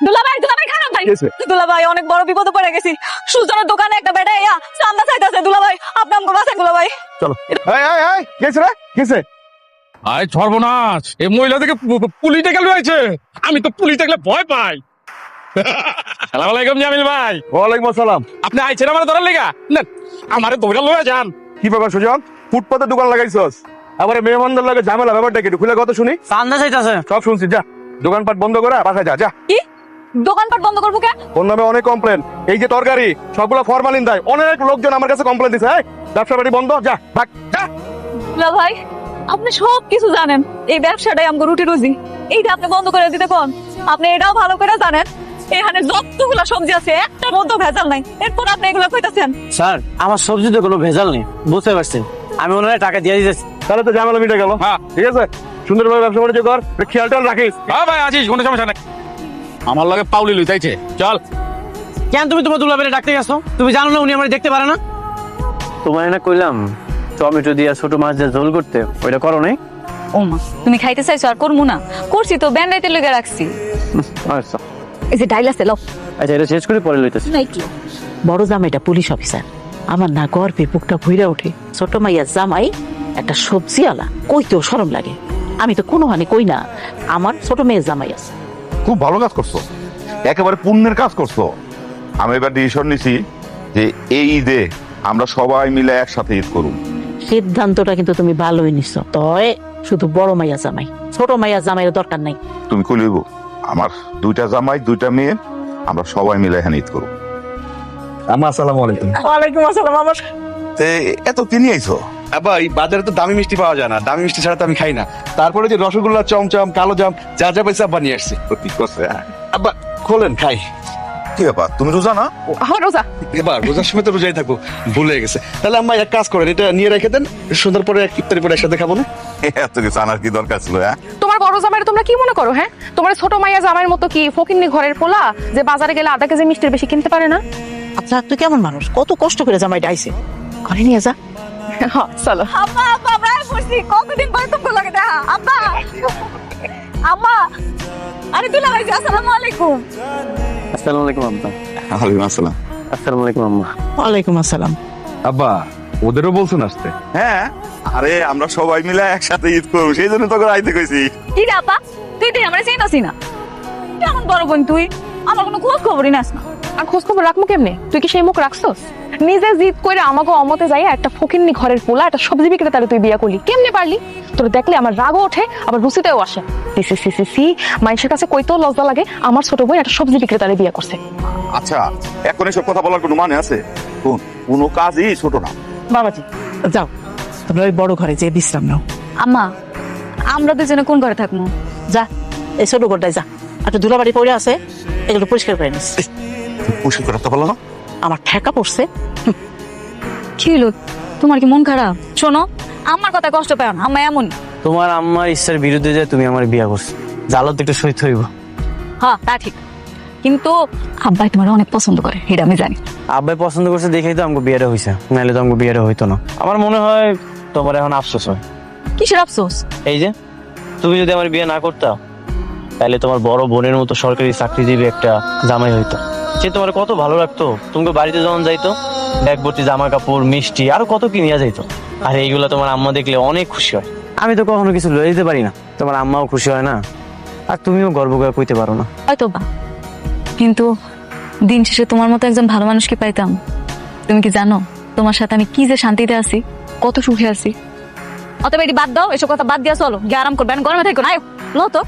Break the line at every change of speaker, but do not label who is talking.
দুলাভাই খারাপ ভাই। দুলাভাই অনেক বড় বিপদে পড়ে গেছি। সুজনের দোকানে একটা বেটা ইয়া চান্দা চাইতেছে। দুলাভাই আপনি আমাকে বাঁচান দুলাভাই।
চলো। এই কেছে রে কেছে?
আয় সর্বনাশ, এই মহিলা থেকে পুলিশ ডেকে লুয়েছে। আমি তো পুলিশ দেখলে ভয় পাই। সালাম আলাইকুম জামিল ভাই।
ওয়ালাইকুম আসসালাম।
আপনি আইছেন আমার ধরার লেগা? না, আমারে ধরে লয়ে যান।
কি ব্যাপার সুজন? ফুটপাতে দোকান লাগাইছস, আবার মেহমানদের লাগে ঝামেলা, ব্যাপারটা কি একটু খুলে কথা শুনি।
চান্দা চাইতেছে।
সব শুনছি, যা দোকানপাট বন্ধ করে বাসায় যা। যা।
কি দোকানপাট বন্ধ করবো কে?
ওর নামে অনেক কমপ্লেন, এই যে তরকারি সবগুলো ফরমালিন দেয়, অনেক লোকজন আমার কাছে কমপ্লেন দিছে। ব্যবসা বাড়ি বন্ধ, যা ভাগ যা।
দুলাভাই আপনি সব কিছু জানেন, এই ব্যবসাটাই আমাকে রুটি রুজি, এইটা আপনি বন্ধ করে দিতে কোন? আপনি এটাও ভালো করে জানেন এখানে যতগুলা সবজি আছে একটা মধ্যে ভেজাল নাই, এরপর আপনি এগুলো কইতাছেন।
স্যার আমার সবজিতে কোনো ভেজাল নেই, বুঝতে পারছেন। আমি ওনারা টাকা দিয়ে দিতেছি।
তাহলে তো ঝামেলা মিটে গেল।
হ্যাঁ।
ঠিক আছে, সুন্দরভাবে ব্যবসা বাণিজ্য কর, খেয়াল টেয়াল রাখিস।
হ্যাঁ ভাই আছিস, কোনো সমস্যা নাই। আমার লাগে পাউলি লই চাইছে, চল।
কেন তুমি তোমার দুলাভাইরে ডাকতে গেছো? তুমি জানো না উনি আমার দেখতে পারে না? তোমার না কইলাম টমেটো দিয়া ছোট মাছ দিয়ে ঝোল করতে, ওইটা করো নাই?
ও মা, তুমি খাইতে চাইছো আর করবো না? করছি তো, ব্যান্ডাইতে লেগে রাখছি।
আচ্ছা
এই যে ডাইল আছে লও।
আচ্ছা, এটা শেষ করে পরে লইতেছি।
বড় জামাইটা পুলিশ অফিসার, আমার না গর্বে বুকটা ভইরা ওঠে। ছোট মাইয়া জামাই একটা সবজি আলা, কইতেও শরম লাগে। আমি তো কোনো হানি কই না আমার ছোট মেয়ের জামাই আছে।
খুব ভালো কাজ করছো, একেবারে পুণ্যের কাজ করছো। আমি এবার ডিসিশন নিছি যে এই ঈদে আমরা সবাই মিলে একসাথে ঈদ করুন।
সিদ্ধান্তটা কিন্তু তুমি ভালোই নিছো, তয় শুধু বড় মাইয়া জামাই, ছোট মাইয়া জামাইয়ের দরকার নাই।
তুমি কইলিব আমার দুইটা জামাই দুইটা মেয়ে, আমরা সবাই মিলে এখানে ঈদ করুন।
আম্মা আসসালামু আলাইকুম।
ওয়ালাইকুম আসসালাম। আমার
এত কিনে আইছো?
আব্বা এই বাজারে তো দামি মিষ্টি পাওয়া যায় না, দামি মিষ্টি ছাড়া তো আমি খাই না। তারপরে যে রসগোল্লা, চমচম, কালো জাম, যা যা পয়সা আব্বা নিয়ে আসছে।
ঠিক করছে।
আব্বা খোলেন খাই।
কি ব্যাপার, তুমি রোজা না?
আমার রোজা।
এবার রোজার সময় তো রোজাই থাকবো, ভুলে গেছে। তাহলে আম্মা এক কাজ করেন, এটা নিয়ে রেখে দেন, সন্ধ্যার পরে ইফতারি পরে একসাথে খাবো না?
এত কিছু আনার কি দরকার ছিল?
তোমার বড় জামাইয়ের তোমরা কি মনে করো? হ্যাঁ, তোমার ছোট মাইয়া জামাইয়ের মতো কি ফকিন্নি ঘরের পোলা যে বাজারে গেলে আধা কেজি মিষ্টির বেশি কিনতে পারে না?
আচ্ছা তুই কেমন মানুষ, কত কষ্ট করে জামাইটা আইছে, ঘরে নিয়ে যা।
হ্যাঁ চলো।
আব্বা আব্বা আমরা পড়ছি, কতদিন পরে তোমাকে লাগে দেখা। আব্বা আব্বা, আরে দুলাভাই আসসালামু আলাইকুম।
আসসালামু আলাইকুম আব্বা।
ওয়ালাইকুম আসসালাম।
আসসালামু আলাইকুম আম্মা।
ওয়ালাইকুম আসসালাম।
আব্বা ওদেরও বলছেন আসতে?
হ্যাঁ, আরে আমরা সবাই মিলে একসাথে ঈদ করবো, সেই জন্য তোকে আইতে কইছি।
কি রে আপা, তুই তো আমরা চিনাসি না, কেমন বড় বোন তুই, আমার কোনো খোঁজ খবরই নাস না।
আর খোঁজ খবর রাখবো কেমনে? তুই কি সেই মুখ রাখছস? নিজে জিদ করে আমাকে অমতে যাই একটা ফকিন্নি ঘরের পোলা একটা সবজি বিক্রেতারে তুই বিয়া করলি, কেমনে পারলি? তোর দেখলে আমার রাগও ওঠে, আবার রুচিতেও আসে। সি মানুষের কাছে কইতেও লজ্জা লাগে আমার ছোট বোন একটা সবজি বিক্রেতারে বিয়া করছে।
আচ্ছা, এখন এসব কথা বলার কোনো মানে আছে? কোনো কাজই ছোট না।
বাবাজি যাও, তোমরা ওই বড় ঘরে যেয়ে বিশ্রাম নাও।
আম্মা আমরা দুজনে কোন ঘরে থাকবো?
যা এই ছোট ঘরটায় যা, একটা ধুলাবাড়ি পড়ে আছে, এগুলো পরিষ্কার করে নিস।
পরিষ্কার করতে পারলো না?
আমার ঠেকা পড়ছে।
কি হলো, তোমার কি মন খারাপ? শোনো, আমার কথা কষ্ট পাও না, আম্মা এমন।
তোমার আম্মার ইচ্ছার বিরুদ্ধে যে তুমি আমার বিয়া করছো, জালত একটু সহিত হইব।
হ্যাঁ তা ঠিক, কিন্তু আব্বাই তোমার অনেক পছন্দ করে, এটা আমি জানি।
আব্বাই পছন্দ করছে দেখেই তো আমাকে বিয়েটা হয়েছে, নাহলে তো আমাকে বিয়েটা হইতো না। আমার মনে হয় তোমার এখন আফসোস হয়।
কিসের আফসোস?
এই যে তুমি যদি আমার বিয়ে না করতা, তাহলে তোমার বড় বোনের মতো সরকারি চাকরিজীবী একটা জামাই হইতো। সে তোমার কত ভালো লাগতো, তোমাকে বাড়িতে যখন যাইতো ব্যাগ ভর্তি জামা কাপড়, মিষ্টি, আরো কত কি নিয়ে যাইতো। আর এইগুলো তোমার আম্মা দেখলে অনেক খুশি হয়। আমি তো কখনো কিছু লয়ে যেতে পারি না, তোমার আম্মাও খুশি হয় না, আর তুমিও গর্ব করে কইতে পারো না।
হয়তো বা, কিন্তু দিন শেষে তোমার মতো একজন ভালো মানুষকে পাইতাম। তুমি কি জানো তোমার সাথে আমি কি যে শান্তিতে আছি, কত সুখে আছি। অতএব এটি বাদ দাও, এসব কথা বাদ দিয়া চলো, গিয়ে আরাম করবে, গরমে থাকো না, লো তো।